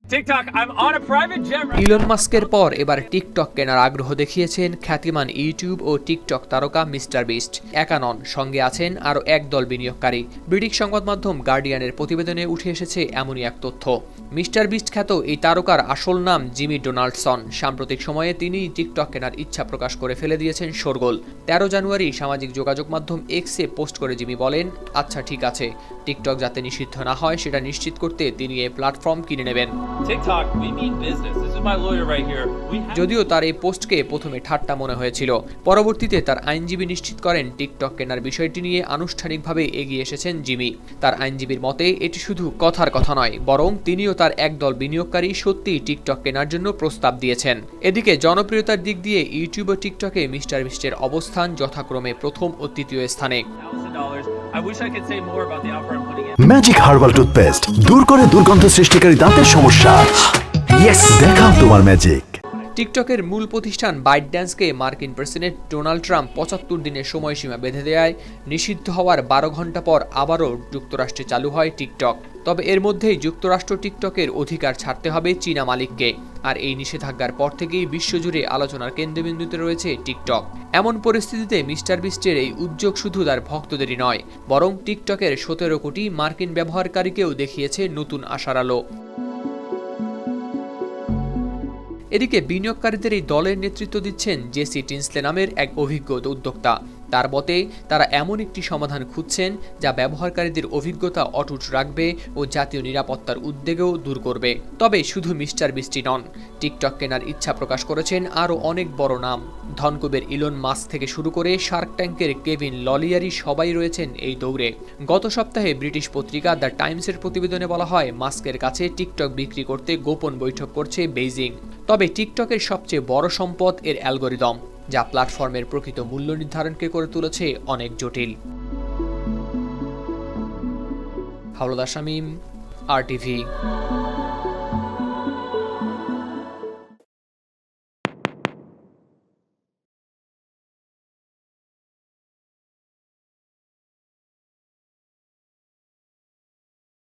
TikTok, I'm on a private jet. Elon মাস্কের পর এবার টিকটক কেনার আগ্রহ দেখিয়েছেন খ্যাতিমান ইউটিউব ও টিকটক তারকা মিস্টার বিস্ট। একা নন, সঙ্গে আছেন আরও একদল বিনিয়োগকারী। ব্রিটিশ সংবাদ মাধ্যম গার্ডিয়ানের প্রতিবেদনে উঠে এসেছে এমনই এক তথ্য। মিস্টার বিস্ট খ্যাত এই তারকার আসল নাম জিমি ডোনাল্ডসন। সাম্প্রতিক সময়ে তিনি টিকটক কেনার ইচ্ছা প্রকাশ করে ফেলে দিয়েছেন শোরগোল। 13 জানুয়ারি সামাজিক যোগাযোগ মাধ্যম এক্সে পোস্ট করে জিমি বলেন, আচ্ছা ঠিক আছে, টিকটক যাতে নিষিদ্ধ না হয় সেটা নিশ্চিত করতে তিনি এই প্ল্যাটফর্ম কিনে নেবেন। TikTok, we mean business. This is my lawyer right here. যদিও তার এই পোস্টকে প্রথমে ঠাট্টা মনে হয়েছিল, পরবর্তীতে তার আইনজীবী নিশ্চিত করেন টিকটক কেনার বিষয়টি নিয়ে আনুষ্ঠানিকভাবে এগিয়ে এসেছেন জিমি। তার আইনজীবীর মতে এটি শুধু কথার কথা নয়, বরং তিনিও তার একদল বিনিয়োগকারী সত্যিই টিকটক কেনার জন্য প্রস্তাব দিয়েছেন। এদিকে জনপ্রিয়তার দিক দিয়ে ইউটিউব ও টিকটকে মিস্টার বিস্টের অবস্থান যথাক্রমে প্রথম ও তৃতীয় স্থানে। I wish I could say more about the offer I'm putting in. Magic herbal toothpaste দূর করে দুর্গন্ধ সৃষ্টিকারী দাঁতের সমস্যা। ইয়েস, দেখাও তোমার ম্যাজিক। টিকটকের মূল প্রতিষ্ঠান বাইটড্যান্সকে মার্কিন প্রেসিডেন্ট ডোনাল্ড ট্রাম্প 75 দিনের সময়সীমা বেঁধে দেয় নিষিদ্ধ হওয়ার 12 ঘণ্টা পর আবারও যুক্তরাষ্ট্রে চালু হয় টিকটক। তবে এর মধ্যেই যুক্তরাষ্ট্র টিকটকের অধিকার ছাড়তে হবে চীনা মালিককে। আর এই নিষেধাজ্ঞার পর থেকেই বিশ্বজুড়ে আলোচনার কেন্দ্রবিন্দুতে রয়েছে টিকটক। এমন পরিস্থিতিতে মিস্টার বিস্টের এই উদ্যোগ শুধু তার ভক্তদেরই নয়, বরং টিকটকের 17 কোটি মার্কিন ব্যবহারকারীকেও দেখিয়েছে নতুন আশার আলো। এদিকে বিনিয়োগকারীদের এই দলের নেতৃত্ব দিচ্ছেন জেসি টিনসলে নামের এক অভিজ্ঞ উদ্যোক্তা। তার মতে তারা এমন একটি সমাধান খুঁজছেন যা ব্যবহারকারীদের অভিজ্ঞতা অটুট রাখবে ও জাতীয় নিরাপত্তার উদ্বেগও দূর করবে। তবে শুধু মিস্টার বিস্টই নন, টিকটক কেনার ইচ্ছা প্রকাশ করেছেন আরও অনেক বড় নাম। ধনকুবের ইলন মাস্ক থেকে শুরু করে শার্ক ট্যাঙ্কের কেভিন ললিয়ারি সবাই রয়েছেন এই দৌড়ে। গত সপ্তাহে ব্রিটিশ পত্রিকা দ্য টাইমসের প্রতিবেদনে বলা হয়, মাস্কের কাছে টিকটক বিক্রি করতে গোপন বৈঠক করছে বেইজিং। তবে টিকটকের সবচেয়ে বড় সম্পদ এর অ্যালগরিদম, যা প্ল্যাটফর্মের প্রকৃত মূল্য নির্ধারণকে করে তুলেছে অনেক জটিল। হাওলাদার শামীম, RTV।